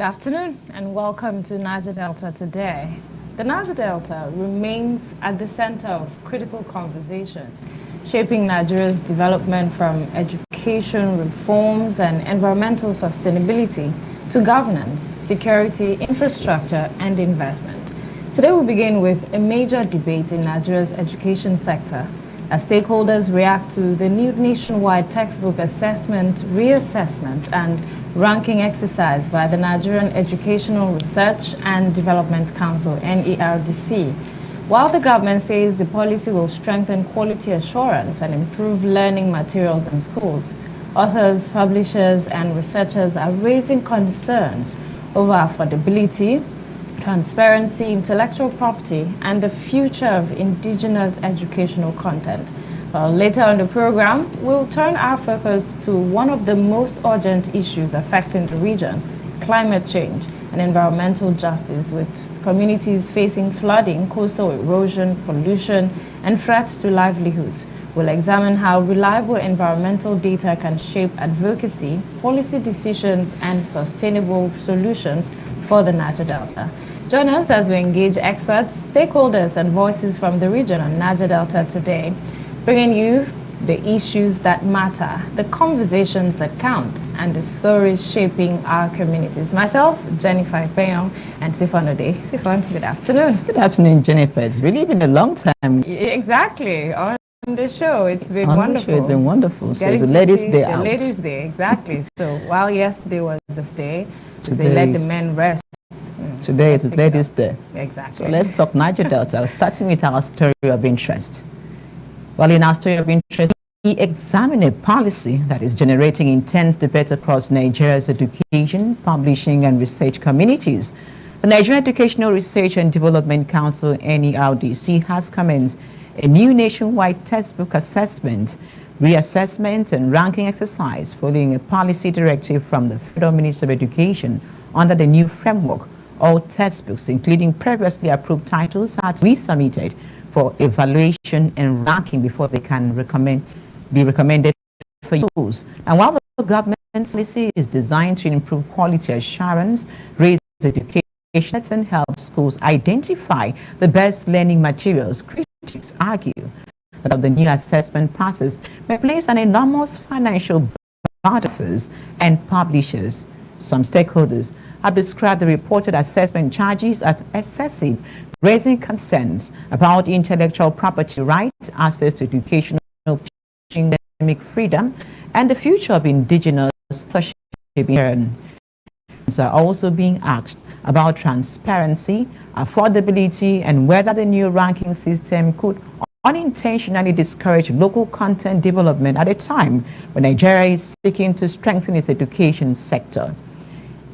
afternoon and welcome to Niger Delta Today. The Niger Delta remains at the center of critical conversations, shaping Nigeria's development from education reforms and environmental sustainability to governance, security, infrastructure, and investment. Today we begin with a major debate in Nigeria's education sector as stakeholders react to the new nationwide textbook assessment, reassessment, and ranking exercise by the Nigerian Educational Research and Development Council, NERDC. While the government says the policy will strengthen quality assurance and improve learning materials in schools, authors, publishers, and researchers are raising concerns over affordability, transparency, intellectual property, and the future of indigenous educational content. Well, later on the program, we'll turn our focus to one of the most urgent issues affecting the region, climate change and environmental justice, with communities facing flooding, coastal erosion, pollution, and threats to livelihoods. We'll examine how reliable environmental data can shape advocacy, policy decisions, and sustainable solutions for the Niger Delta. Join us as we engage experts, stakeholders, and voices from the region on Niger Delta Today, bringing you the issues that matter, the conversations that count, and the stories shaping our communities. Myself, Jennifer Peyon, and Sifon Ode. Sifon, good afternoon. Good afternoon, Jennifer. It's really been a long time. Exactly. On the show, it's been wonderful. It's been wonderful. So it's the Ladies' Day out. The Ladies' Day, exactly. So while yesterday was the day, they let the men rest. Today is Ladies' Day. Exactly. So let's talk Niger Delta, starting with our story of interest. Well, in our story of interest, we examine a policy that is generating intense debate across Nigeria's education, publishing, and research communities. The Nigerian Educational Research and Development Council, NERDC, has commenced a new nationwide textbook assessment, reassessment, and ranking exercise following a policy directive from the Federal Ministry of Education. Under the new framework, all textbooks, including previously approved titles, are to be submitted for evaluation and ranking before they can be recommended for use. And while the government policy is designed to improve quality assurance, raise education, and help schools identify the best learning materials, critics argue that the new assessment process may place an enormous financial burden on authors and publishers. Some stakeholders have described the reported assessment charges as excessive, raising concerns about intellectual property rights, access to educational and academic freedom, and the future of indigenous leadership. Are also being asked about transparency, affordability, and whether the new ranking system could unintentionally discourage local content development at a time when Nigeria is seeking to strengthen its education sector.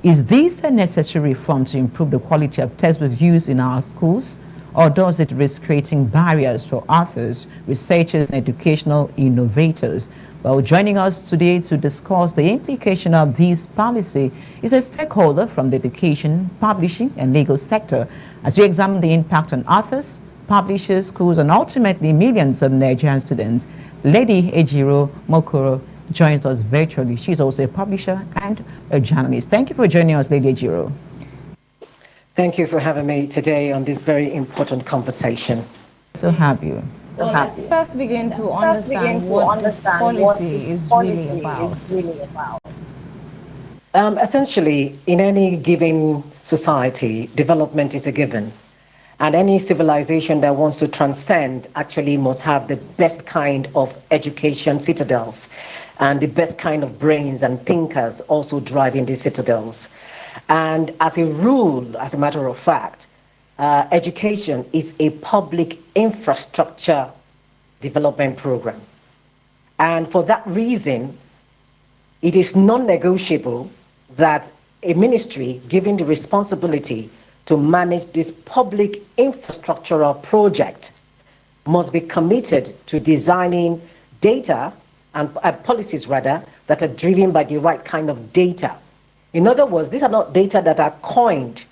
Is this a necessary reform to improve the quality of textbook use in our schools, or does it risk creating barriers for authors, researchers, and educational innovators? Well, joining us today to discuss the implication of this policy is a stakeholder from the education, publishing, and legal sector as we examine the impact on authors, publishers, schools, and ultimately millions of Nigerian students. Lady Ejiro Mokoro joins us virtually. She's also a publisher and a journalist. Thank you for joining us, Lady Ejiro. Thank you for having me today on this very important conversation. So happy. So let's first begin to understand what this policy is really about. Essentially, in any given society, development is a given. And any civilization that wants to transcend actually must have the best kind of education citadels and the best kind of brains and thinkers also driving these citadels. And as a rule, as a matter of fact, education is a public infrastructure development program. And for that reason, it is non-negotiable that a ministry given the responsibility to manage this public infrastructural project must be committed to designing data and policies rather that are driven by the right kind of data. In other words, these are not data that are coined,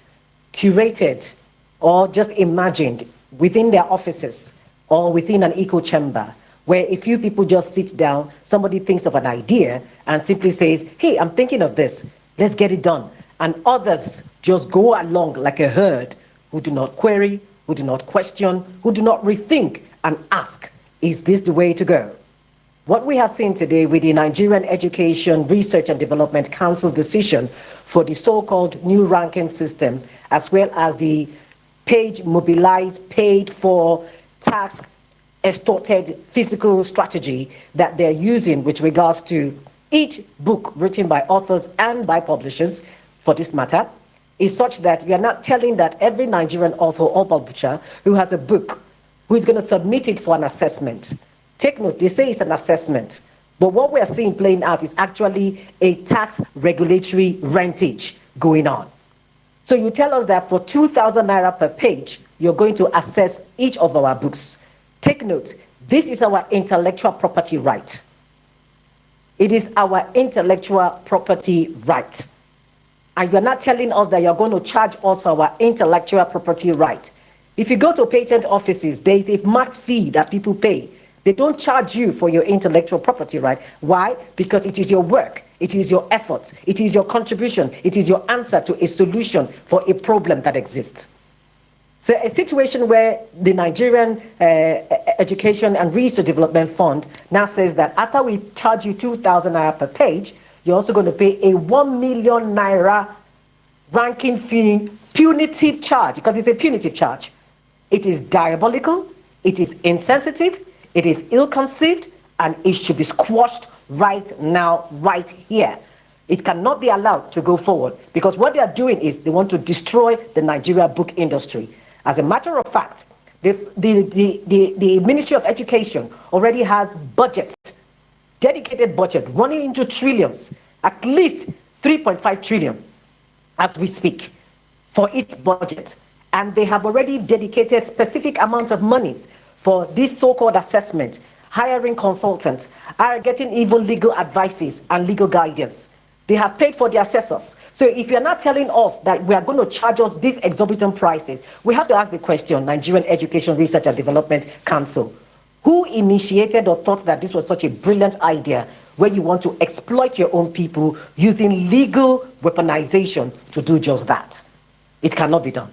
curated, or just imagined within their offices or within an echo chamber, where a few people just sit down, somebody thinks of an idea and simply says, hey, I'm thinking of this, let's get it done. and others just go along like a herd who do not query, who do not question, who do not rethink and ask, is this the way to go? What we have seen today with the Nigerian Education Research and Development Council's decision for the so-called new ranking system, as well as the paid, mobilized, paid for, tax extorted physical strategy that they're using with regards to each book written by authors and by publishers, for this matter, is such that we are not telling that every Nigerian author or publisher who has a book, who is going to submit it for an assessment. Take note, they say it's an assessment, but what we are seeing playing out is actually a tax regulatory rentage going on. So you tell us that for 2,000 naira per page, you're going to assess each of our books. Take note, this is our intellectual property right. It is our intellectual property right. And you're not telling us that you're going to charge us for our intellectual property right. If you go to patent offices, there is a marked fee that people pay. They don't charge you for your intellectual property right. Why? Because it is your work, it is your efforts, it is your contribution, it is your answer to a solution for a problem that exists. So a situation where the Nigerian Education and Research Development Fund now says that after we charge you 2,000 naira per page, you're also going to pay a 1 million naira ranking fee punitive charge, because it's a punitive charge. It is diabolical, it is insensitive, it is ill-conceived, and it should be squashed right now, right here. It cannot be allowed to go forward, because what they are doing is they want to destroy the Nigeria book industry. As a matter of fact, the Ministry of Education already has budget, dedicated budget, running into trillions, at least 3.5 trillion as we speak, for its budget. And they have already dedicated specific amounts of monies for this so-called assessment, hiring consultants, getting even legal advices and legal guidance. They have paid for the assessors. So if you're not telling us that we are going to charge us these exorbitant prices, we have to ask the question, Nigerian Education Research and Development Council, who initiated or thought that this was such a brilliant idea where you want to exploit your own people using legal weaponization to do just that? It cannot be done.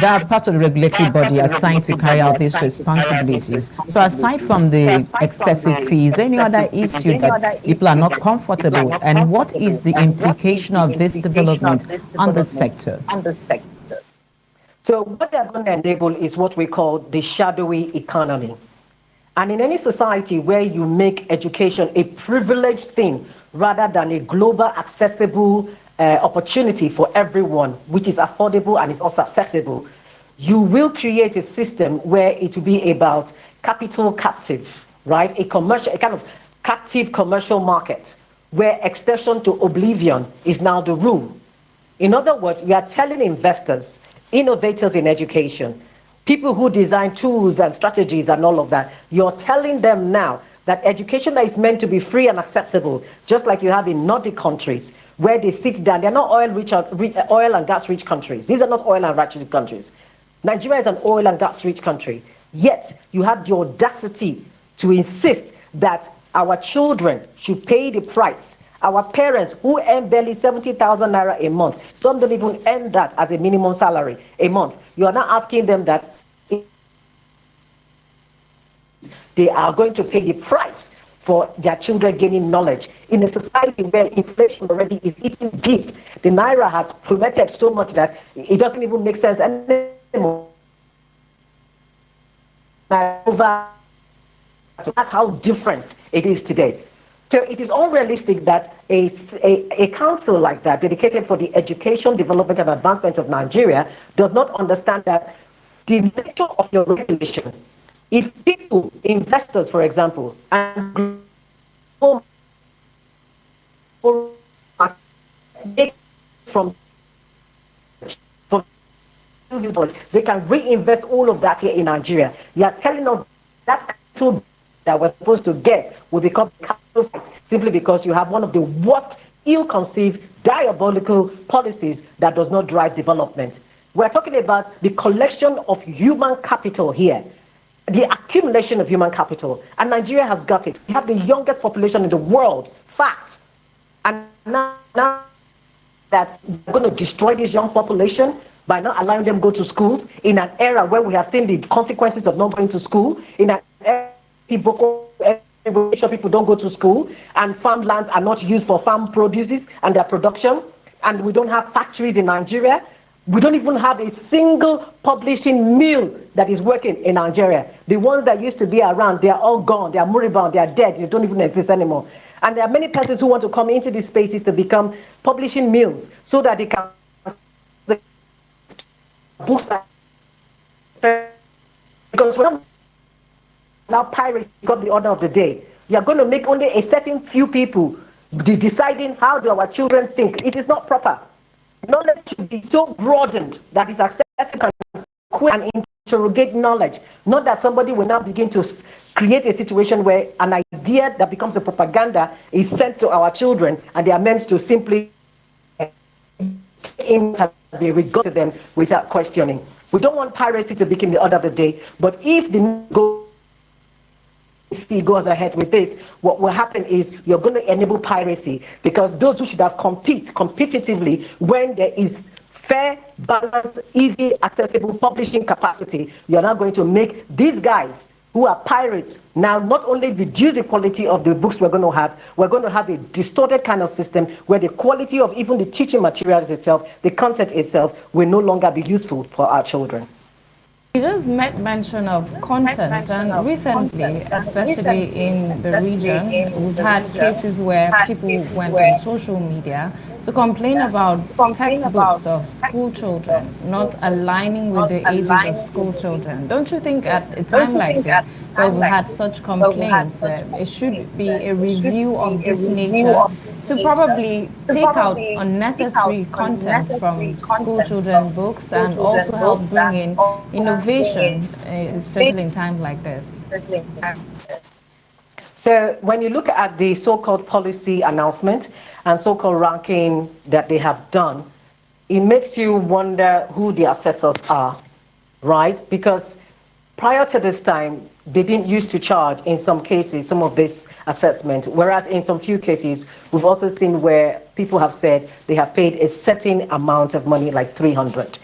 There are parts of the regulatory body assigned to carry out these responsibilities. So aside from the excessive fees, any other issue that people are not comfortable, and what is the implication of this development on the sector? So what they're going to enable is what we call the shadowy economy. And in any society where you make education a privileged thing rather than a global accessible opportunity for everyone, which is affordable and is also accessible, you will create a system where it will be about capital captive, right? A kind of captive commercial market where extension to oblivion is now the rule. In other words, we are telling investors, innovators in education, people who design tools and strategies and all of that, you're telling them now that education that is meant to be free and accessible, just like you have in Nordic countries, where they sit down, they're not oil and gas rich countries. These are not oil and gas rich countries. Nigeria is an oil and gas rich country. Yet you have the audacity to insist that our children should pay the price. Our parents who earn barely 70,000 naira a month, some don't even earn that as a minimum salary a month. You are not asking them that they are going to pay the price for their children gaining knowledge in a society where inflation already is eating deep. The naira has plummeted so much that it doesn't even make sense anymore. That's how different it is today. So it is unrealistic that a council like that, dedicated for the education, development, and advancement of Nigeria, does not understand that the nature of your regulation, if people, investors, for example, and from they can reinvest all of that here in Nigeria. You are telling us that capital that we're supposed to get will become capital simply because you have one of the worst, ill-conceived, diabolical policies that does not drive development. We're talking about the collection of human capital here, the accumulation of human capital, and Nigeria has got it. We have the youngest population in the world, fact. And now that we're going to destroy this young population by not allowing them to go to schools in an era where we have seen the consequences of not going to school, in an era where people don't go to school and farmlands are not used for farm produces and their production, and we don't have factories in Nigeria. We don't even have a single publishing mill that is working in Nigeria. The ones that used to be around, they are all gone. They are moribund. They are dead. They don't even exist anymore. And there are many persons who want to come into these spaces to become publishing mills so that they can books. Because when now pirates got the order of the day, you are going to make only a certain few people deciding how do our children think. It is not proper. Knowledge should be so broadened that it's accessible and interrogate knowledge. Not that somebody will now begin to create a situation where an idea that becomes a propaganda is sent to our children and they are meant to simply be regarded to them without questioning. We don't want piracy to become the order of the day, but if the goes ahead with this, what will happen is you're going to enable piracy, because those who should have competitively when there is fair, balanced, easy, accessible publishing capacity, you're now going to make these guys who are pirates now not only reduce the quality of the books we're going to have a distorted kind of system where the quality of even the teaching materials itself, the content itself, will no longer be useful for our children. You just made mention of content, and recently, especially in the region, we've had cases where people went on social media to complain about textbooks of school children not aligning with the ages of school children. Don't you think at a time like this, where we've had such complaints, it should be a review of this nature to probably take out unnecessary content from school children books and also help bring in innovation, especially in times like this? So when you look at the so-called policy announcement and so-called ranking that they have done, it makes you wonder who the assessors are, right? Because prior to this time, they didn't used to charge, in some cases, some of this assessment, whereas in some few cases, we've also seen where people have said they have paid a certain amount of money, like 300.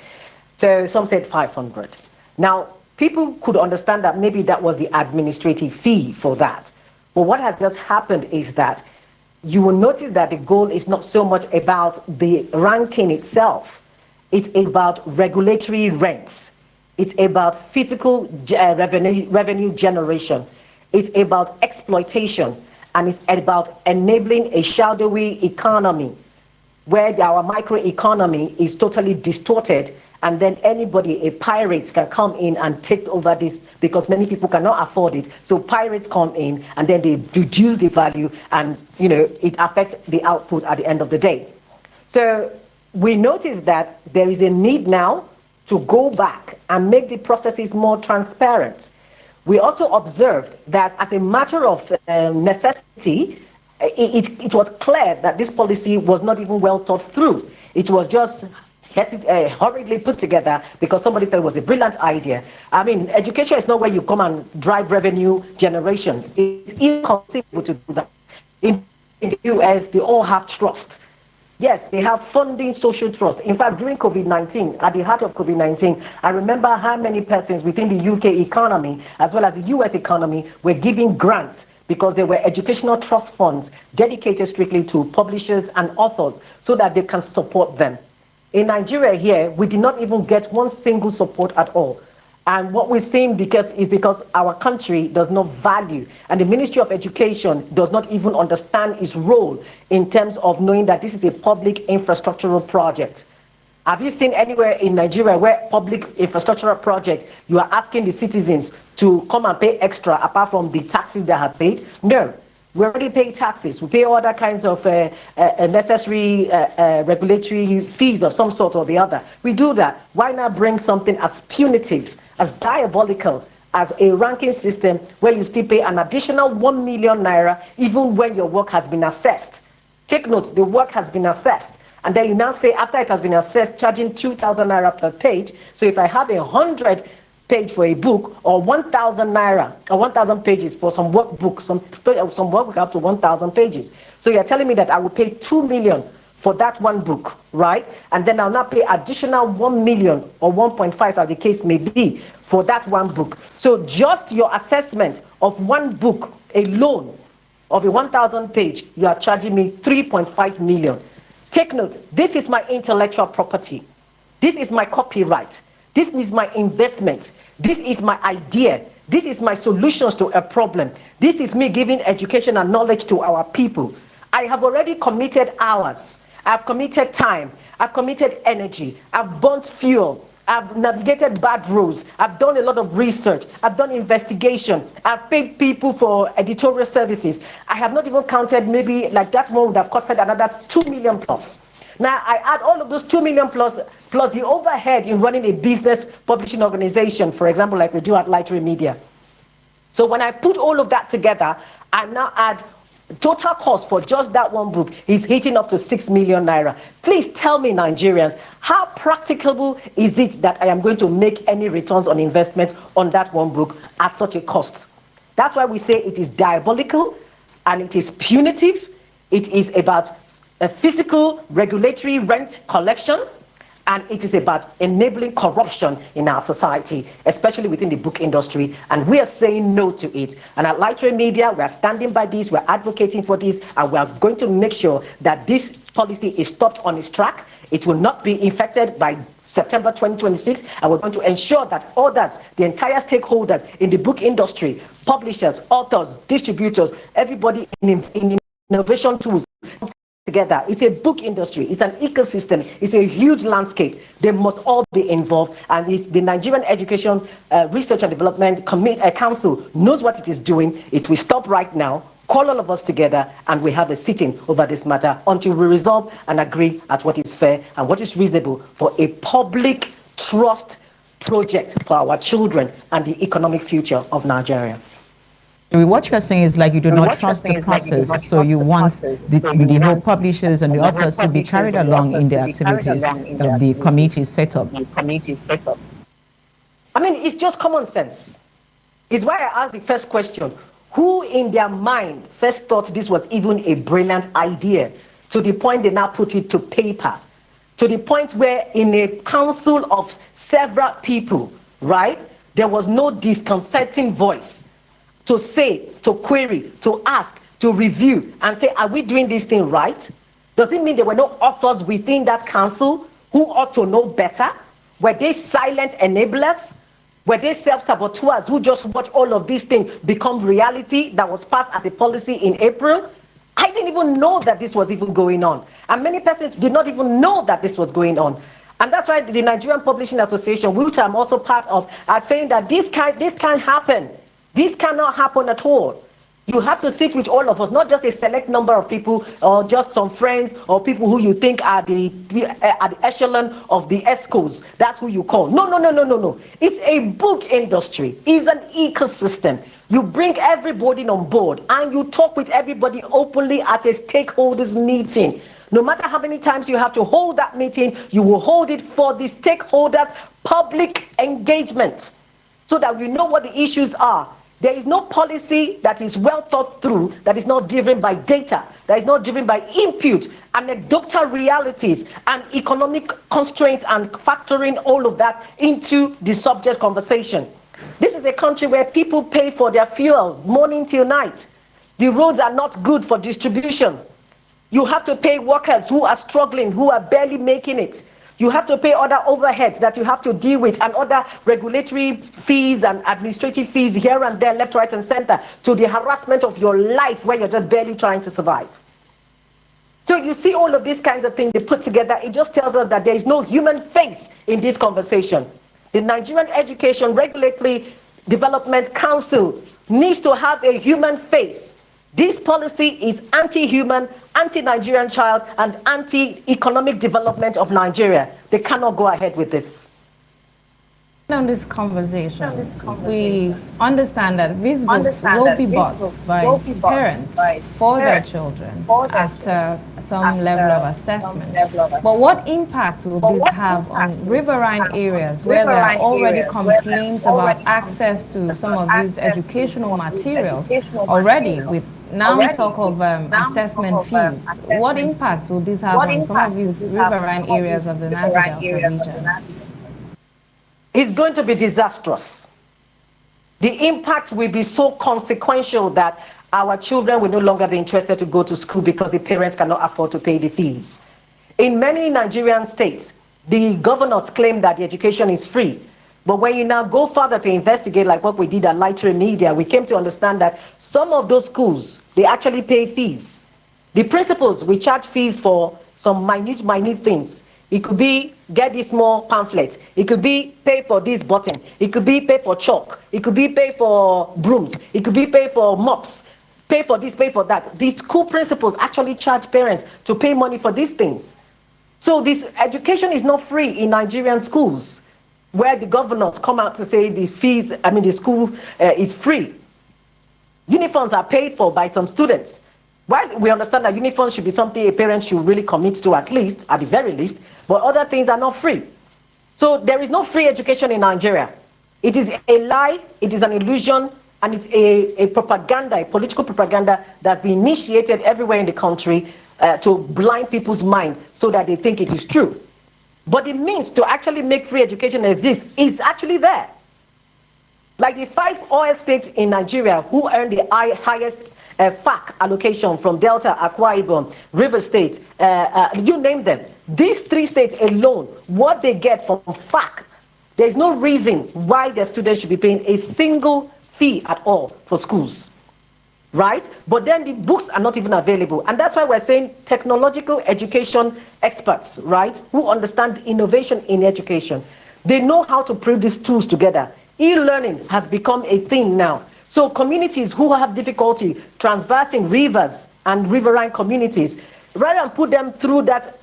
So some said 500. Now, people could understand that maybe that was the administrative fee for that. But what has just happened is that you will notice that the goal is not so much about the ranking itself. It's about regulatory rents. It's about physical revenue generation. It's about exploitation. And it's about enabling a shadowy economy where our microeconomy is totally distorted, and then anybody, a pirate, can come in and take over this because many people cannot afford it. So pirates come in and then they reduce the value, and it affects the output at the end of the day. So we notice that there is a need now to go back and make the processes more transparent. We also observed that as a matter of necessity, it was clear that this policy was not even well thought through. It was just hurriedly put together because somebody thought it was a brilliant idea. I mean, education is not where you come and drive revenue generation. It's inconceivable to do that. In the US, they all have trust. Yes, they have funding social trust. In fact, during COVID-19, at the heart of COVID-19, I remember how many persons within the UK economy, as well as the US economy, were giving grants because there were educational trust funds dedicated strictly to publishers and authors so that they can support them. In Nigeria here, we did not even get one single support at all. And what we're seeing is because our country does not value, and the Ministry of Education does not even understand its role in terms of knowing that this is a public infrastructural project. Have you seen anywhere in Nigeria where public infrastructural project, you are asking the citizens to come and pay extra apart from the taxes they have paid? No. We already pay taxes. We pay other kinds of necessary regulatory fees of some sort or the other. We do that. Why not bring something as punitive, as diabolical as a ranking system where you still pay an additional 1 million naira even when your work has been assessed? Take note, the work has been assessed. And then you now say, after it has been assessed, charging 2,000 naira per page. So if I have 100 page for a book, or 1,000 naira, or 1,000 pages for some workbook, some workbook up to 1,000 pages. So you're telling me that I will pay 2 million for that one book, right? And then I'll not pay additional 1 million or 1.5, as the case may be, for that one book. So just your assessment of one book alone, of a 1,000 page, you are charging me 3.5 million. Take note, this is my intellectual property. This is my copyright. This is my investment. This is my idea. This is my solutions to a problem. This is me giving education and knowledge to our people. I have already committed hours. I've committed time. I've committed energy. I've burnt fuel. I've navigated bad roads. I've done a lot of research. I've done investigation. I've paid people for editorial services. I have not even counted, maybe like that one would have costed another 2 million plus. Now I add all of those 2 million plus the overhead in running a business publishing organization, for example, like we do at Light Ray Media. So when I put all of that together, I now add total cost for just that one book is hitting up to 6 million naira. Please tell me, Nigerians, how practicable is it that I am going to make any returns on investment on that one book at such a cost? That's why we say it is diabolical and it is punitive. It is about a physical regulatory rent collection, and it is about enabling corruption in our society, especially within the book industry, and we are saying no to it. And at Light Ray Media, we are standing by this, we're advocating for this, and we are going to make sure that this policy is stopped on its track. It will not be infected by September 2026, and we're going to ensure that others, the entire stakeholders in the book industry, publishers, authors, distributors, everybody in innovation tools, together. It's a book industry, it's an ecosystem, it's a huge landscape. They must all be involved, and it's the Nigerian Education Research and Development Council knows what it is doing. It will stop right now, call all of us together, and we have a sitting over this matter until we resolve and agree at what is fair and what is reasonable for a public trust project for our children and the economic future of Nigeria. What you're saying is like you do not trust the process, so you want the whole publishers and the authors to be carried along in the activities of the committee set up. I mean, it's just common sense. It's why I asked the first question. Who in their mind first thought this was even a brilliant idea, to the point they now put it to paper, to the point where in a council of several people, right, there was no disconcerting voice to say, to query, to ask, to review, and say, are we doing this thing right? Does it mean there were no authors within that council who ought to know better? Were they silent enablers? Were they self-saboteurs who just watch all of these things become reality that was passed as a policy in April? I didn't even know that this was even going on. And many persons did not even know that this was going on. And that's why the Nigerian Publishing Association, which I'm also part of, are saying that this can't happen. This cannot happen at all. You have to sit with all of us, not just a select number of people or just some friends or people who you think are the echelon of the ESCOs. That's who you call. No. It's a book industry. It's an ecosystem. You bring everybody on board and you talk with everybody openly at a stakeholders meeting. No matter how many times you have to hold that meeting, you will hold it for the stakeholders' public engagement so that we know what the issues are. There is no policy that is well thought through, that is not driven by data, that is not driven by input, anecdotal realities, and economic constraints, and factoring all of that into the subject conversation. This is a country where people pay for their fuel morning till night. The roads are not good for distribution. You have to pay workers who are struggling, who are barely making it. You have to pay other overheads that you have to deal with, and other regulatory fees and administrative fees here and there, left, right, and center, to the harassment of your life where you're just barely trying to survive. So you see all of these kinds of things they put together. It just tells us that there is no human face in this conversation. The Nigerian Education Regulatory Development Council needs to have a human face. This policy is anti-human, anti-Nigerian child, and anti-economic development of Nigeria. They cannot go ahead with this. On this conversation, we understand that these books will be bought by parents for their children after some level of assessment. But what impact will this have on riverine areas where there are already complaints about access to some of these educational materials already with now we talk of assessment fees. What impact will this have on some of these riverine areas of the Niger Delta region? It's going to be disastrous. The impact will be so consequential that our children will no longer be interested to go to school because the parents cannot afford to pay the fees. In many Nigerian states, the governors claim that the education is free. But when you now go further to investigate, like what we did at Lighter Media, we came to understand that some of those schools, they actually pay fees. The principals will charge fees for some minute things. It could be get this small pamphlet. It could be pay for this button. It could be pay for chalk. It could be pay for brooms. It could be pay for mops. Pay for this, pay for that. The school principals actually charge parents to pay money for these things. So this education is not free in Nigerian schools, where the governors come out to say the fees, the school is free. Uniforms are paid for by some students. While we understand that uniforms should be something a parent should really commit to at the very least, but other things are not free. So there is no free education in Nigeria. It is a lie, it is an illusion, and it's a propaganda, a political propaganda that's been initiated everywhere in the country to blind people's mind so that they think it is true. But the means to actually make free education exist is actually there. Like the 5 oil states in Nigeria who earn the highest FAC allocation from Delta, Akwa Ibom, River State, you name them. These 3 states alone, what they get from FAC, there's no reason why their students should be paying a single fee at all for schools, right? But then the books are not even available. And that's why we're saying technological education experts, right, who understand innovation in education. They know how to put these tools together. E-learning has become a thing now. So communities who have difficulty traversing rivers and riverine communities, rather than put them through that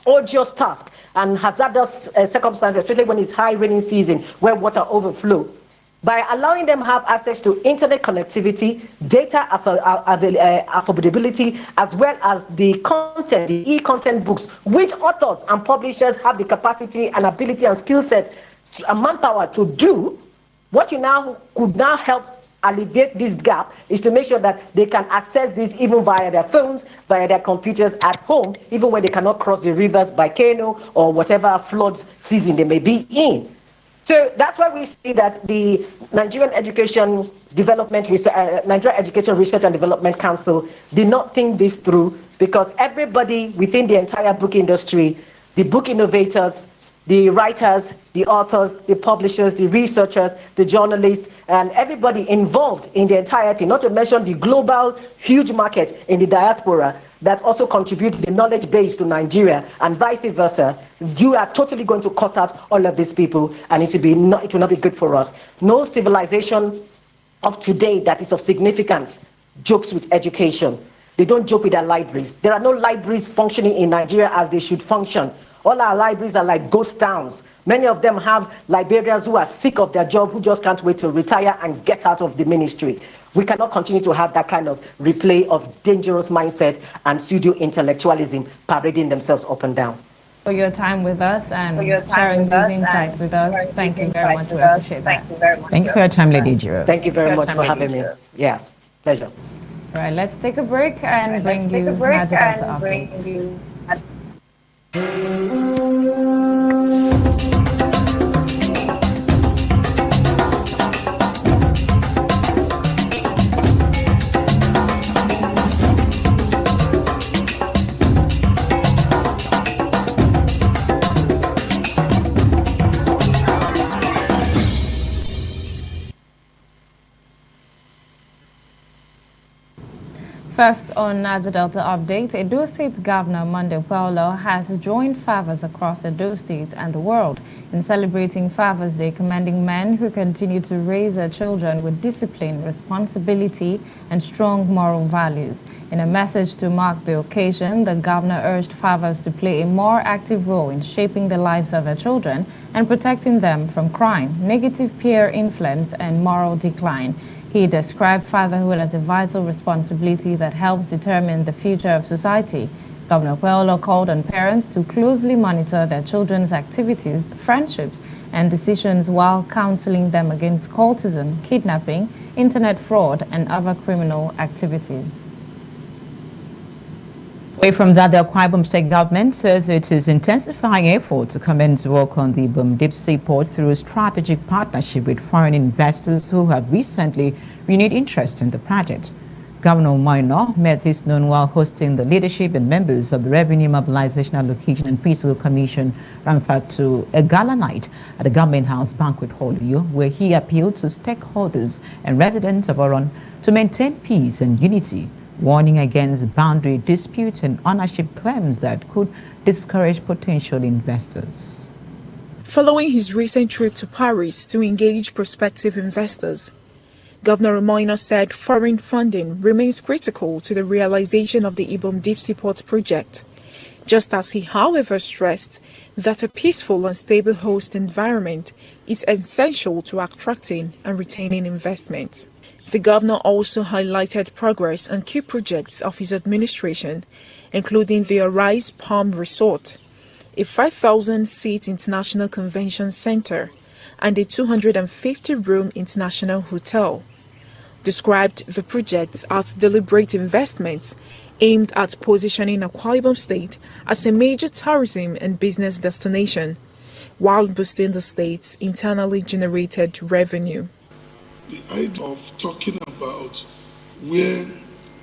arduous task and hazardous circumstances, especially when it's high raining season where water overflow, by allowing them have access to internet connectivity, data affordability, as well as the content, the e-content books, which authors and publishers have the capacity and ability and skill set and manpower to do, what you now could now help alleviate this gap is to make sure that they can access this even via their phones, via their computers at home, even when they cannot cross the rivers by canoe or whatever flood season they may be in. So that's why we see that the Nigerian Education Research and Development Council did not think this through, because everybody within the entire book industry, the book innovators, the writers, the authors, the publishers, the researchers, the journalists, and everybody involved in the entirety, not to mention the global huge market in the diaspora that also contributes the knowledge base to Nigeria and vice versa. You are totally going to cut out all of these people, and it will not be good for us. No civilization of today that is of significance jokes with education. They don't joke with their libraries. There are no libraries functioning in Nigeria as they should function. All our libraries are like ghost towns. Many of them have librarians who are sick of their job, who just can't wait to retire and get out of the ministry. We cannot continue to have that kind of replay of dangerous mindset and pseudo-intellectualism parading themselves up and down. For your time with us and sharing these insights with us. Thank you very much. We appreciate that. Thank you for your time, Lady Jiro. Thank you very much for having me. Yeah, pleasure. All right, let's take a break and bring you Niger Delta updates. First on Niger Delta update, Edo State Governor Monday Paulo has joined fathers across Edo State and the world in celebrating Fathers Day, commending men who continue to raise their children with discipline, responsibility, and strong moral values. In a message to mark the occasion, the governor urged fathers to play a more active role in shaping the lives of their children and protecting them from crime, negative peer influence, and moral decline. He described fatherhood as a vital responsibility that helps determine the future of society. Governor Paulo called on parents to closely monitor their children's activities, friendships, and decisions while counseling them against cultism, kidnapping, internet fraud, and other criminal activities. Away from that, the Akwa Ibom State government says it is intensifying efforts to commence work on the Ibom Deep Sea Port through a strategic partnership with foreign investors who have recently renewed interest in the project. Governor Moino made this known while hosting the leadership and members of the Revenue Mobilization Allocation and Fiscal Commission, referred to a gala night at the Government House Banquet Hall, where he appealed to stakeholders and residents of Oron to maintain peace and unity, warning against boundary disputes and ownership claims that could discourage potential investors. Following his recent trip to Paris to engage prospective investors, Governor Moino said foreign funding remains critical to the realization of the Ibom Deep Sea Port project, just as he, however, stressed that a peaceful and stable host environment is essential to attracting and retaining investment. The governor also highlighted progress on key projects of his administration, including the Arise Palm Resort, a 5,000-seat international convention center, and a 250-room international hotel. Described the projects as deliberate investments aimed at positioning Akwa Ibom State as a major tourism and business destination, while boosting the state's internally generated revenue. The idea of talking about where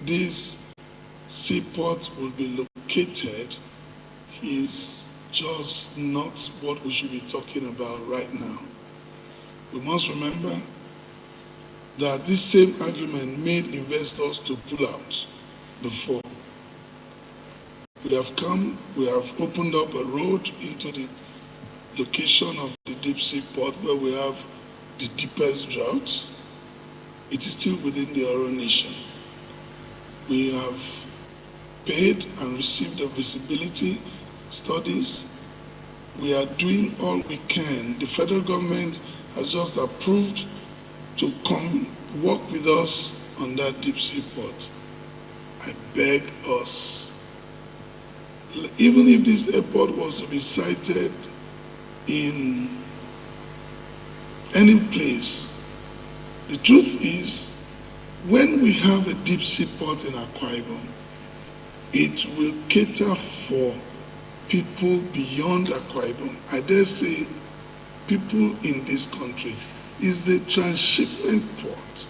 this seaport will be located is just not what we should be talking about right now. We must remember that this same argument made investors to pull out before. We have opened up a road into the location of the deep sea port where we have the deepest drought. It is still within the Oro Nation. We have paid and received the visibility studies. We are doing all we can. The federal government has just approved to come work with us on that deep sea port. I beg us, even if this airport was to be sited in any place, the truth is, when we have a deep sea port in Akwa Ibom, it will cater for people beyond Akwa Ibom. I dare say people in this country. Is a transshipment port.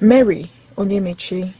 Mary Onyemechi.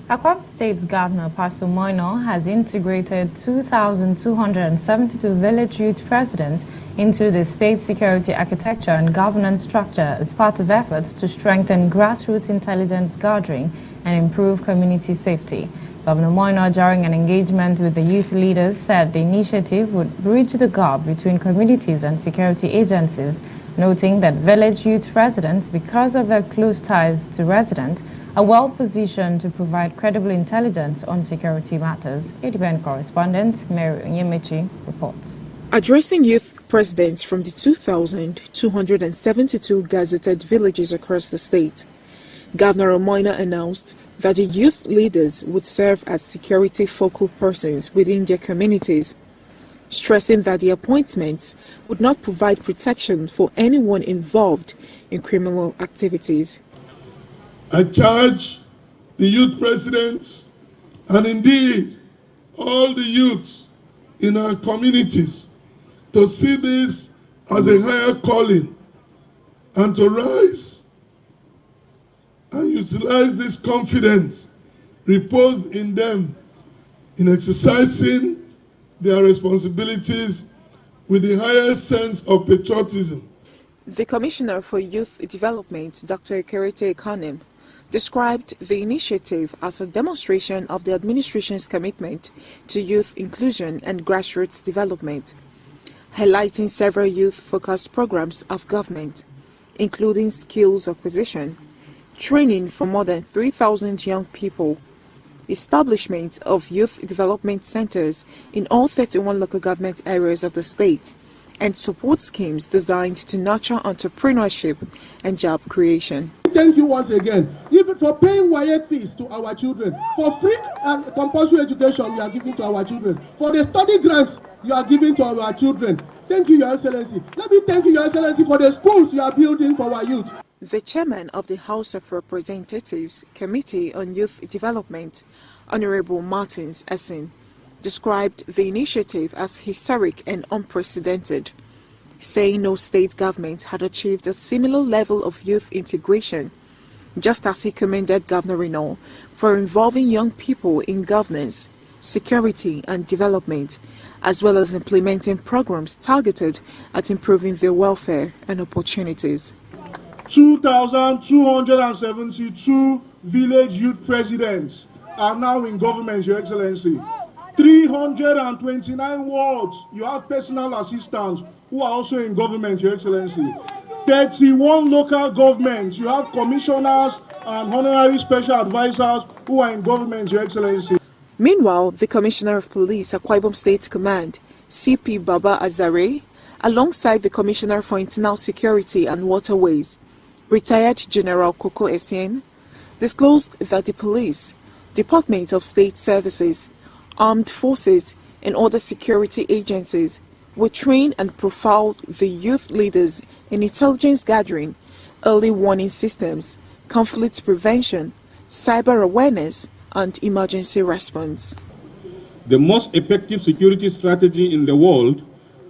Akwa State Governor Pastor Moino has integrated 2,272 village youth presidents into the state security architecture and governance structure as part of efforts to strengthen grassroots intelligence gathering and improve community safety. Governor Moino, during an engagement with the youth leaders, said the initiative would bridge the gap between communities and security agencies, noting that village youth residents, because of their close ties to residents, are well positioned to provide credible intelligence on security matters. ADBN correspondent Mary Onyemechi reports. Addressing youth presidents from the 2,272 gazetted villages across the state, Governor Moino announced that the youth leaders would serve as security focal persons within their communities, stressing that the appointments would not provide protection for anyone involved in criminal activities. I charge the youth presidents and indeed all the youths in our communities to see this as a higher calling and to rise and utilize this confidence reposed in them in exercising their responsibilities with the highest sense of patriotism. The Commissioner for Youth Development, Dr. Ekerete Ekanem, described the initiative as a demonstration of the administration's commitment to youth inclusion and grassroots development, highlighting several youth-focused programs of government, including skills acquisition, training for more than 3,000 young people, establishment of youth development centers in all 31 local government areas of the state, and support schemes designed to nurture entrepreneurship and job creation. Thank you once again, even for paying WAEC fees to our children, for free and compulsory education you are giving to our children, for the study grants you are giving to our children. Thank you, Your Excellency. Let me thank you, Your Excellency, for the schools you are building for our youth. The chairman of the House of Representatives Committee on Youth Development, Honorable Martins Essin, described the initiative as historic and unprecedented, saying no state government had achieved a similar level of youth integration, just as he commended Governor Renault for involving young people in governance, security and development, as well as implementing programs targeted at improving their welfare and opportunities. 2,272 village youth presidents are now in government, Your Excellency. 329 wards, you have personal assistants who are also in government, Your Excellency. 31 local governments, you have commissioners and honorary special advisors who are in government, Your Excellency. Meanwhile, the Commissioner of Police, Akwa Ibom State Command, CP Baba Azare, alongside the Commissioner for Internal Security and Waterways, retired General Koko Essien, disclosed that the police, Department of State Services, armed forces, and other security agencies will train and profile the youth leaders in intelligence gathering, early warning systems, conflict prevention, cyber awareness, and emergency response. The most effective security strategy in the world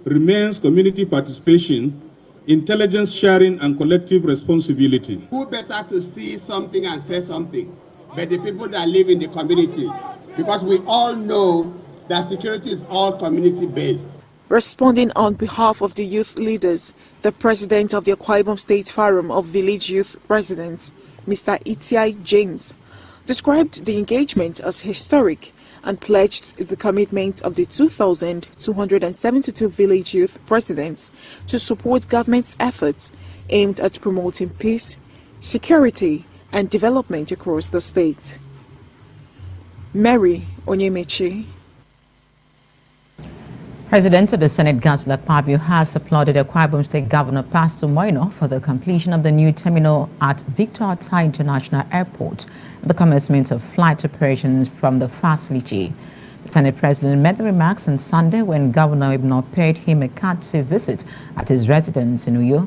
remains community participation, intelligence sharing, and collective responsibility. Who better to see something and say something but the people that live in the communities? Because we all know that security is all community-based. Responding on behalf of the youth leaders, the president of the Akwa Ibom State Forum of Village Youth Presidents, Mr. Itiai James, described the engagement as historic and pledged the commitment of the 2,272 village youth presidents to support government's efforts aimed at promoting peace, security, and development across the state. Mary Onyemechi. President of the Senate, Godsluck Pabio, has applauded Akwa Ibom State Governor Pastor Moino for the completion of the new terminal at Victor Atai International Airport and the commencement of flight operations from the facility. The Senate President made the remarks on Sunday when Governor Ibno paid him a courtesy visit at his residence in Uyo.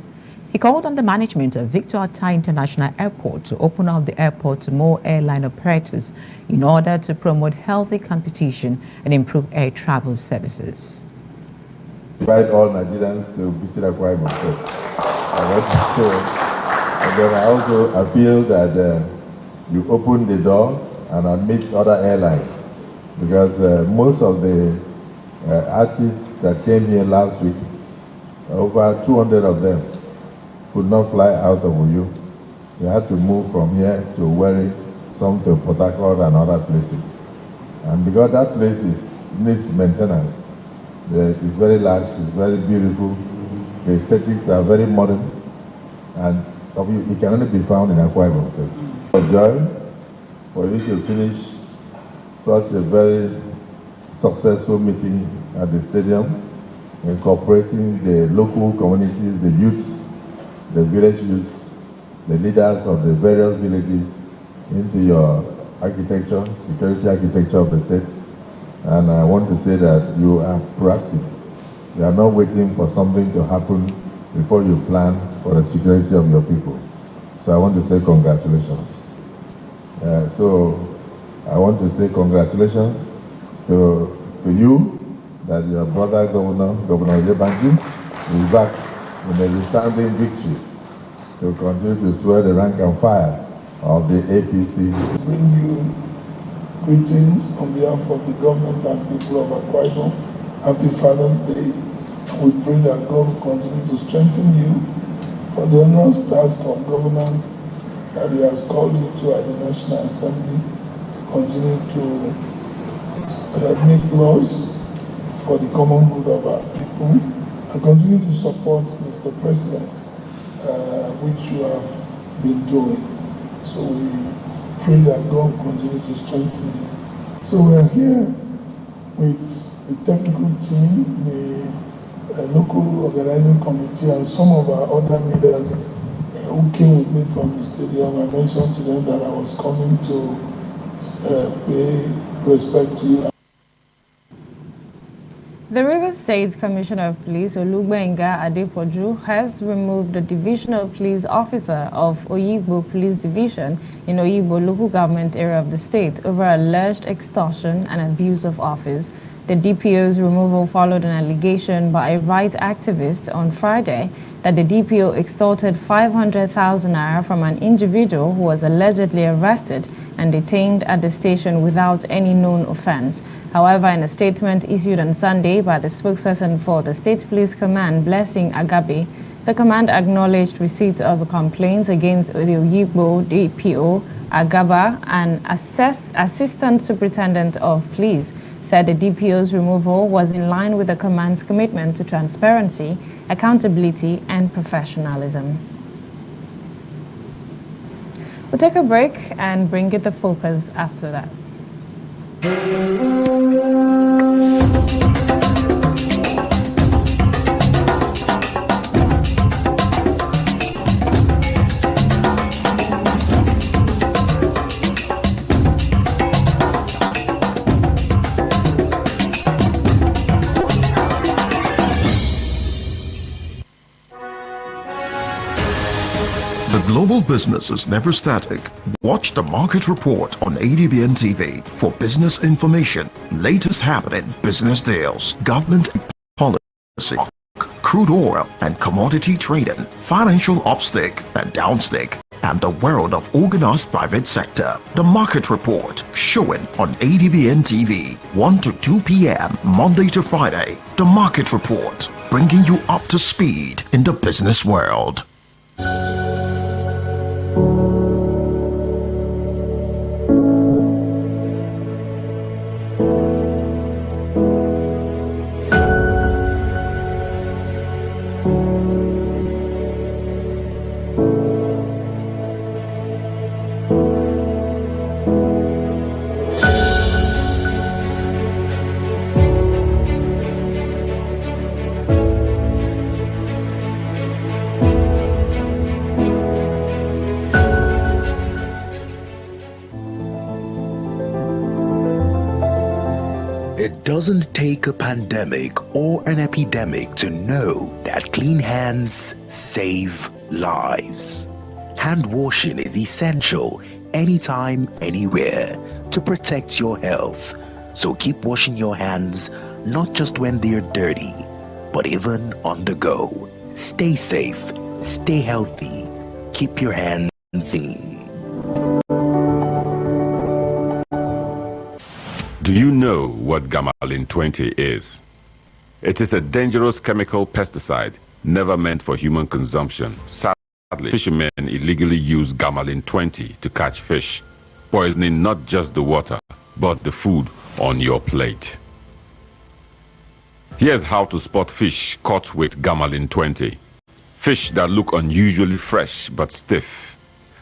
He called on the management of Victor Atai International Airport to open up the airport to more airline operators in order to promote healthy competition and improve air travel services. Invite all Nigerians to visit Akwa Ibom State. And then I also appeal that you open the door and admit other airlines, because most of the artists that came here last week, over 200 of them, could not fly out of Uyo. They had to move from here to Wari, some to Port Harcourt and other places. And because that place needs maintenance, it's very large, it's very beautiful, the aesthetics are very modern, and it can only be found in Akwa Ibom State. For joy, for you to finish such a very successful meeting at the stadium, incorporating the local communities, the youths, the village youths, the leaders of the various villages into your architecture, security architecture of the state. And I want to say that you are proactive. You are not waiting for something to happen before you plan for the security of your people. So I want to say congratulations. So I want to say congratulations to you, that your brother Governor Yebanji, is back in a resounding victory to continue to swear the rank and file of the APC. Bring you greetings on behalf of the government and people of Akwa Ibom. Happy Father's Day. We pray that God will continue to strengthen you for the enormous task of governance that he has called you to at the National Assembly to continue to make laws for the common good of our people and continue to support Mr. President, which you have been doing. So we pray that God continue to strengthen you. So we are here with the technical team, the local organizing committee, and some of our other leaders who came with me from the stadium. I mentioned to them that I was coming to pay respect to you. The Rivers State Commissioner of Police, Olugbenga Adepoju, has removed the Divisional Police Officer of Oyigbo Police Division in Oyigbo local government area of the state over alleged extortion and abuse of office. The DPO's removal followed an allegation by a rights activist on Friday that the DPO extorted 500,000 naira from an individual who was allegedly arrested and detained at the station without any known offense. However, in a statement issued on Sunday by the spokesperson for the State Police Command, Blessing Agabe, the command acknowledged receipt of a complaint against the Oyigbo DPO Agaba, and Assistant Superintendent of Police said the DPO's removal was in line with the command's commitment to transparency, accountability, and professionalism. We'll take a break and bring it to focus after that. Global business is never static. Watch the market report on ADBN TV for business information, latest happening business deals, government policy, crude oil and commodity trading, financial upstick and downstick, and the world of organized private sector. The market report showing on ADBN TV 1 to 2 p.m. Monday to Friday. The market report bringing you up to speed in the business world. It doesn't take a pandemic or an epidemic to know that clean hands save lives. Hand washing is essential anytime, anywhere to protect your health. So keep washing your hands, not just when they're dirty, but even on the go. Stay safe, stay healthy, keep your hands clean. Do you know what gamalin 20 is? It is a dangerous chemical pesticide never meant for human consumption. Sadly, fishermen illegally use gamalin 20 to catch fish, poisoning not just the water, but the food on your plate. Here's how to spot fish caught with gamalin 20. Fish that look unusually fresh but stiff.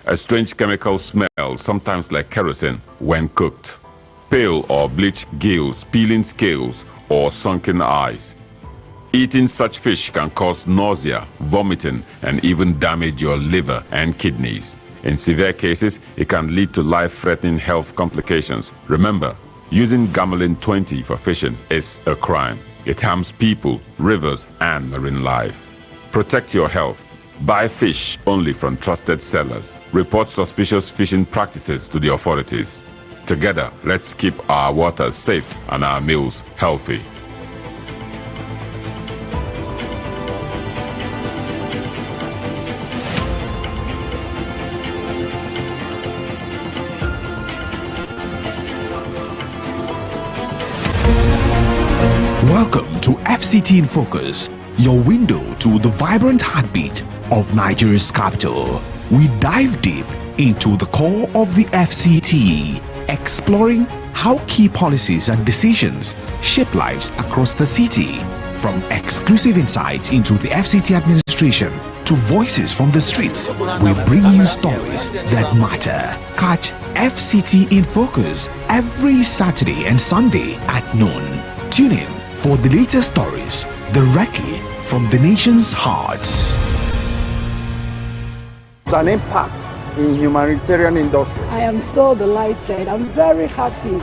A strange chemical smell, sometimes like kerosene, when cooked. Pale or bleached gills, peeling scales, or sunken eyes. Eating such fish can cause nausea, vomiting, and even damage your liver and kidneys. In severe cases, it can lead to life-threatening health complications. Remember, using gamalin 20 for fishing is a crime. It harms people, rivers, and marine life. Protect your health. Buy fish only from trusted sellers. Report suspicious fishing practices to the authorities. Together, let's keep our waters safe and our meals healthy. Welcome to FCT in Focus, your window to the vibrant heartbeat of Nigeria's capital. we dive deep into the core of the FCT, exploring how key policies and decisions shape lives across the city. From exclusive insights into the FCT administration to voices from the streets, we bring you stories that matter. Catch FCT in Focus every Saturday and Sunday at noon. Tune in for the latest stories directly from the nation's hearts. An impact in humanitarian industry. I am still on the light side. I'm very happy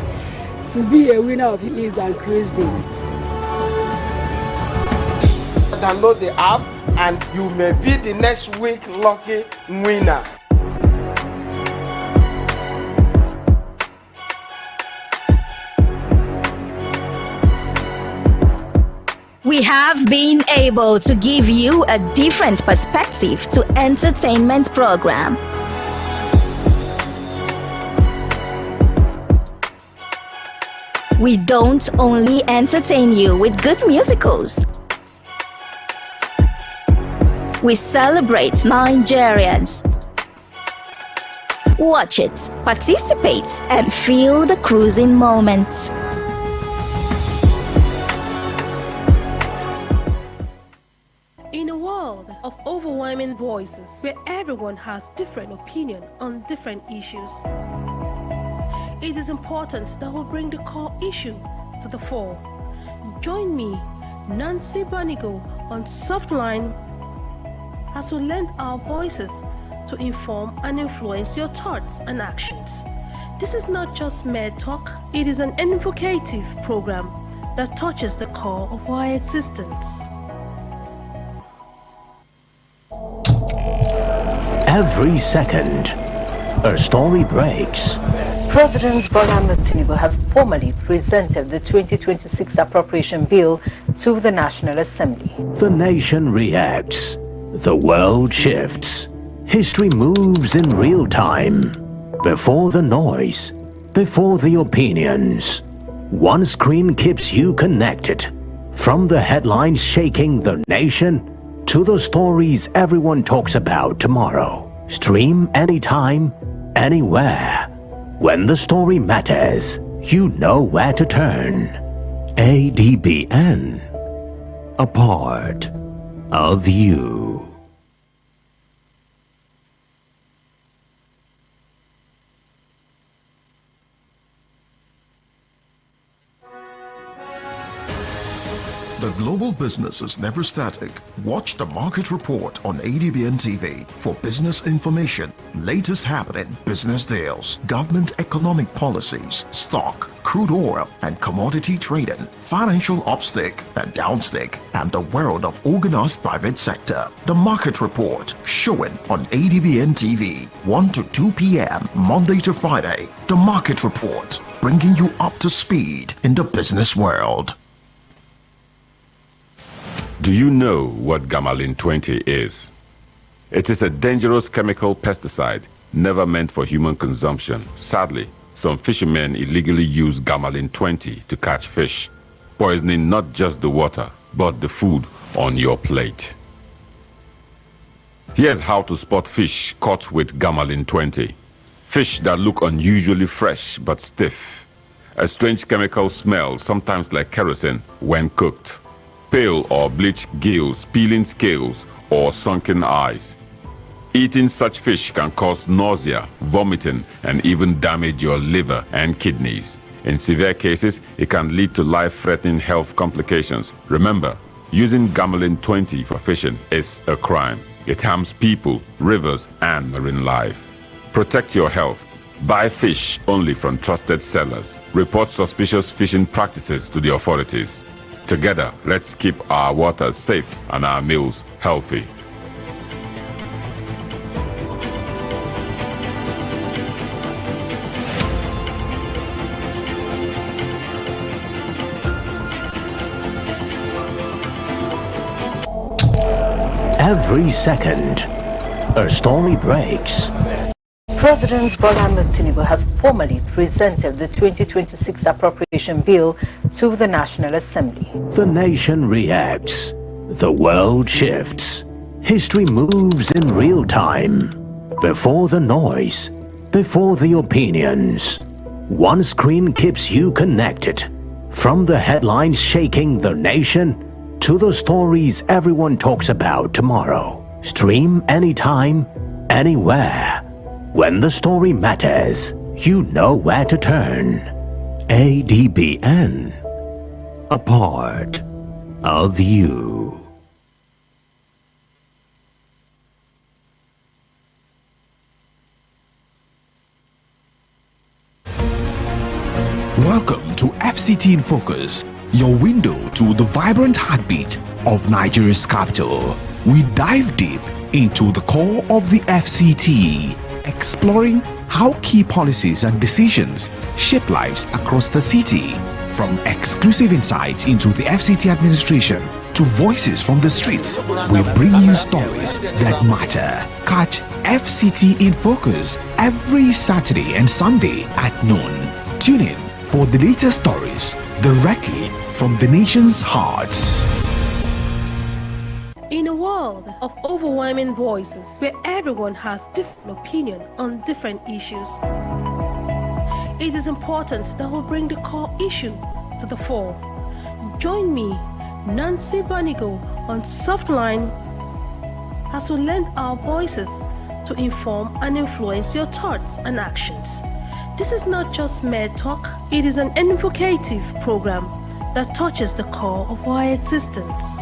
to be a winner of Ease and Cruising. Download the app and you may be the next week lucky winner. We have been able to give you a different perspective to entertainment program. We don't only entertain you with good musicals. We celebrate Nigerians. Watch it, participate, and feel the cruising moment. In a world of overwhelming voices where everyone has different opinion on different issues, it is important that we bring the core issue to the fore. Join me, Nancy Banigo, on Softline as we lend our voices to inform and influence your thoughts and actions. This is not just mere talk, it is an invocative program that touches the core of our existence. Every second, a story breaks. President Bola Ahmed Tinubu has formally presented the 2026 appropriation bill to the National Assembly. The nation reacts. The world shifts. History moves in real time. Before the noise, before the opinions. One screen keeps you connected. From the headlines shaking the nation to the stories everyone talks about tomorrow. Stream anytime, anywhere. When the story matters, you know where to turn. ADBN. A part of you. The global business is never static. Watch the market report on ADBN TV for business information, latest happening business deals, government economic policies, stock, crude oil and commodity trading, financial upstick and downstick, and the world of organized private sector. The market report showing on ADBN TV 1 to 2 p.m. Monday to Friday. The market report bringing you up to speed in the business world. Do you know what Gamalin 20 is? It is a dangerous chemical pesticide never meant for human consumption. Sadly, some fishermen illegally use Gamalin 20 to catch fish, poisoning not just the water, but the food on your plate. Here's how to spot fish caught with Gamalin 20. Fish that look unusually fresh but stiff. A strange chemical smell, sometimes like kerosene, when cooked. Pale or bleached gills, peeling scales, or sunken eyes. Eating such fish can cause nausea, vomiting, and even damage your liver and kidneys. In severe cases, it can lead to life-threatening health complications. Remember, using Gamalin 20 for fishing is a crime. It harms people, rivers, and marine life. Protect your health. Buy fish only from trusted sellers. Report suspicious fishing practices to the authorities. Together, let's keep our waters safe and our meals healthy. Every second, a story breaks. President Bola Ahmed Tinubu has formally presented the 2026 appropriation bill to the National Assembly. The nation reacts. The world shifts. History moves in real time. Before the noise, before the opinions, one screen keeps you connected. From the headlines shaking the nation to the stories everyone talks about tomorrow. Stream anytime, anywhere. When the story matters, you know where to turn. ADBN, a part of you. Welcome to FCT in Focus, your window to the vibrant heartbeat of Nigeria's capital. We dive deep into the core of the FCT, exploring how key policies and decisions shape lives across the city. From exclusive insights into the FCT administration to voices from the streets, we bring you stories that matter. Catch FCT in Focus every Saturday and Sunday at noon. Tune in for the latest stories directly from the nation's hearts. In a world of overwhelming voices where everyone has different opinion on different issues, it is important that we bring the core issue to the fore. Join me, Nancy Banigo, on Softline as we lend our voices to inform and influence your thoughts and actions. This is not just mere talk, it is an evocative program that touches the core of our existence.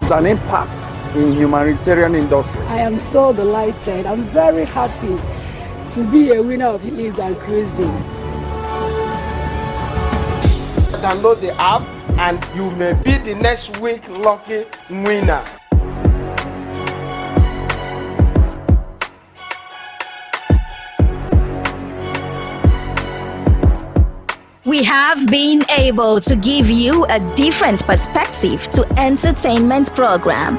An impact in humanitarian industry. I am still the light side. I'm very happy to be a winner of Hills and Cruising. Download the app and you may be the next week lucky winner. We have been able to give you a different perspective to entertainment program.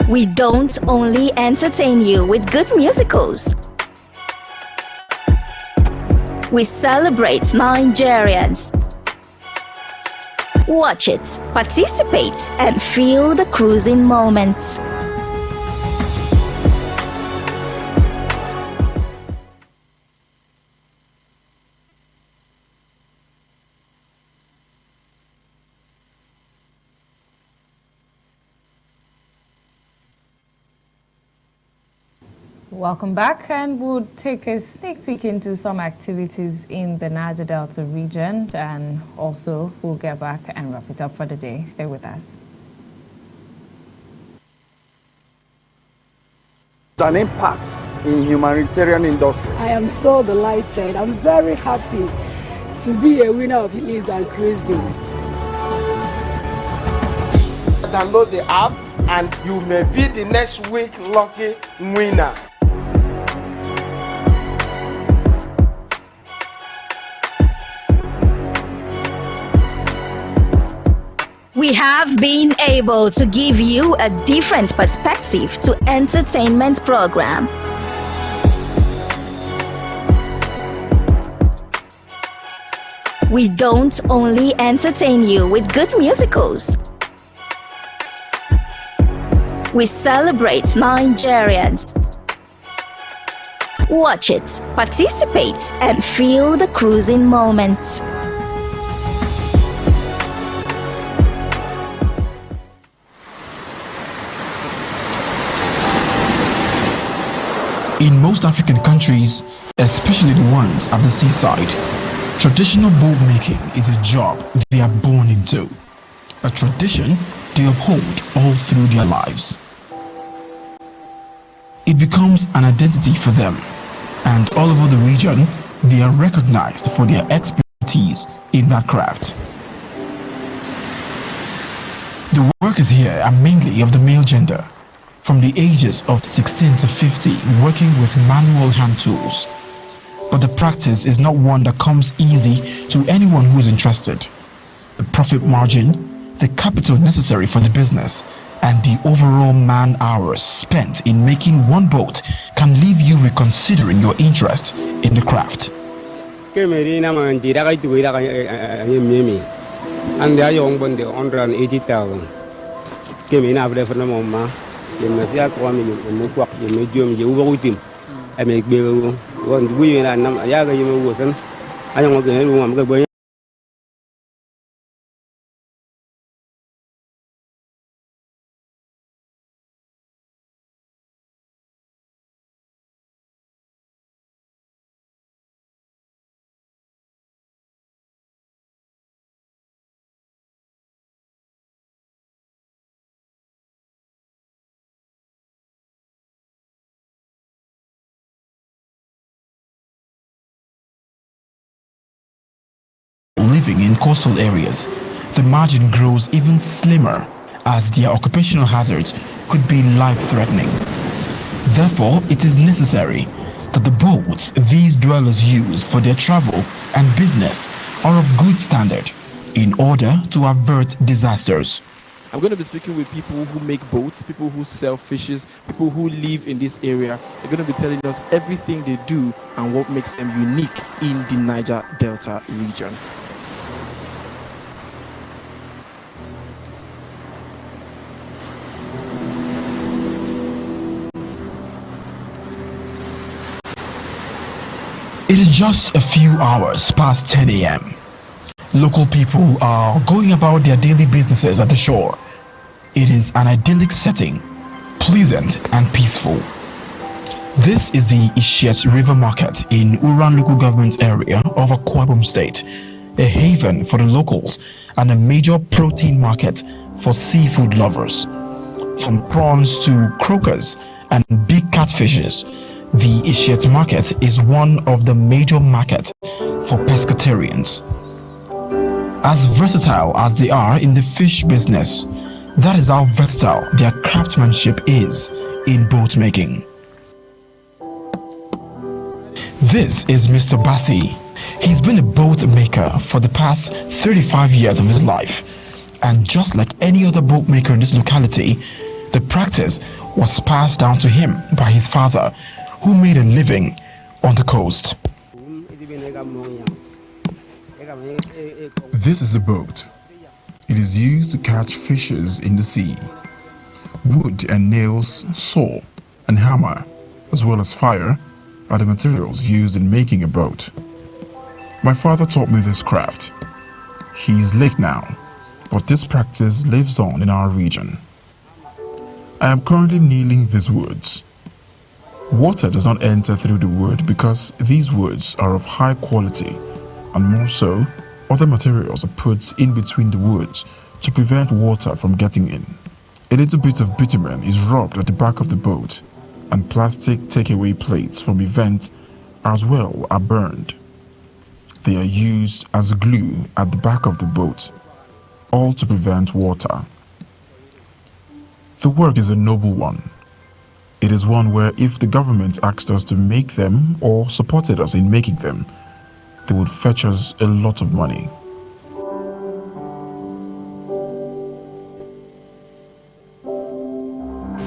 We don't only entertain you with good musicals. We celebrate Nigerians. Watch it, participate, and feel the cruising moments. Welcome back, and we'll take a sneak peek into some activities in the Niger Delta region, and also we'll get back and wrap it up for the day. Stay with us. An impact in humanitarian industry. I am still the light side. I'm very happy to be a winner of Hills and Cruising. Download the app and you may be the next week lucky winner. We have been able to give you a different perspective to entertainment program. We don't only entertain you with good musicals. We celebrate Nigerians. Watch it, participate, and feel the cruising moments. In most African countries, especially the ones at the seaside, traditional boat making is a job they are born into, a tradition they uphold all through their lives. It becomes an identity for them, and all over the region, they are recognized for their expertise in that craft. The workers here are mainly of the male gender, from the ages of 16 to 50, working with manual hand tools. But the practice is not one that comes easy to anyone who is interested. The profit margin, the capital necessary for the business, and the overall man hours spent in making one boat can leave you reconsidering your interest in the craft. And they are young, but they're 180,000. Came in after the mama. You may be a woman, you may walk, you may do you with him. I make big one. We and I'm a yaga, you wasn't. I don't want to go. Living in coastal areas, the margin grows even slimmer as their occupational hazards could be life-threatening. Therefore, it is necessary that the boats these dwellers use for their travel and business are of good standard in order to avert disasters. I'm going to be speaking with people who make boats, people who sell fishes, people who live in this area. They're going to be telling us everything they do and what makes them unique in the Niger Delta region. It is just a few hours past 10 a.m. Local people are going about their daily businesses at the shore. It is an idyllic setting, pleasant and peaceful. This is the Ishiet River Market in Uran local government area of Akwa Ibom State, a haven for the locals and a major protein market for seafood lovers. From prawns to croakers and big catfishes, the Ishiet market is one of the major markets for pescatarians. As versatile as they are in the fish business, that is how versatile their craftsmanship is in boat making. This is Mr. Bassi. He's been a boat maker for the past 35 years of his life, and just like any other boat maker in this locality, the practice was passed down to him by his father, who made a living on the coast. This is a boat. It is used to catch fishes in the sea. Wood and nails, saw and hammer, as well as fire, are the materials used in making a boat. My father taught me this craft. He is late now, but this practice lives on in our region. I am currently kneeling these woods. Water does not enter through the wood because these woods are of high quality, and more so, other materials are put in between the woods to prevent water from getting in. A little bit of bitumen is rubbed at the back of the boat, and plastic takeaway plates from events as well are burned. They are used as glue at the back of the boat, all to prevent water. The work is a noble one. It is one where if the government asked us to make them or supported us in making them, they would fetch us a lot of money.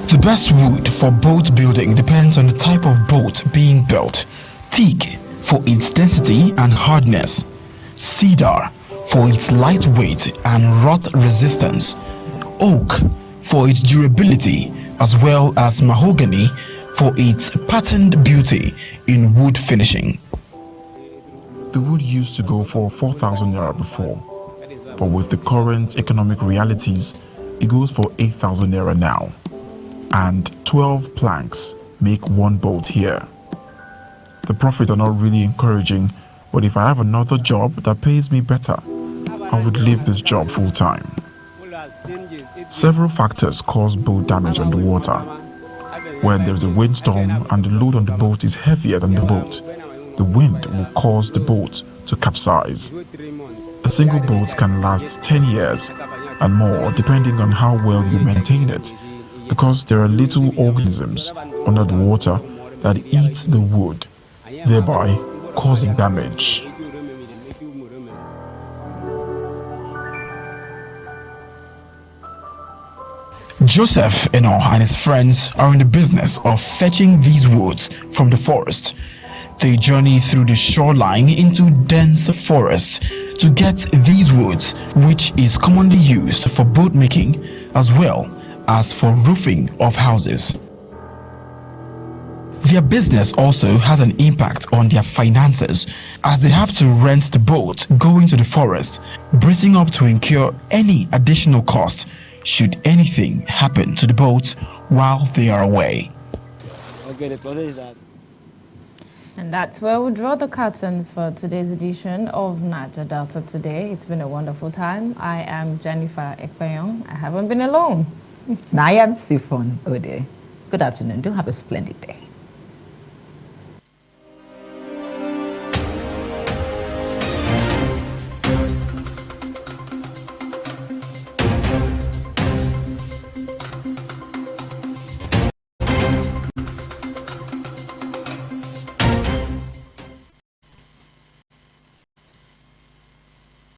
The best wood for boat building depends on the type of boat being built. Teak for its density and hardness, cedar for its lightweight and rot resistance, oak for its durability, as well as mahogany for its patterned beauty in wood finishing. The wood used to go for 4,000 naira before, but with the current economic realities, it goes for 8,000 naira now. And 12 planks make one boat here. The profits are not really encouraging, but if I have another job that pays me better, I would leave this job full time. Several factors cause boat damage on the water. When there is a windstorm and the load on the boat is heavier than the boat, the wind will cause the boat to capsize. A single boat can last 10 years and more depending on how well you maintain it, because there are little organisms under the water that eat the wood, thereby causing damage. Joseph Eno and his friends are in the business of fetching these woods from the forest. They journey through the shoreline into dense forests to get these woods, which is commonly used for boat making as well as for roofing of houses. Their business also has an impact on their finances, as they have to rent the boat going to the forest, bracing up to incur any additional cost should anything happen to the boat while they are away. And that's where we draw the curtains for today's edition of Niger Delta Today. It's been a wonderful time. I am Jennifer Ekpeyong. I haven't been alone. And I am Sifon Ode. Good afternoon. Do have a splendid day.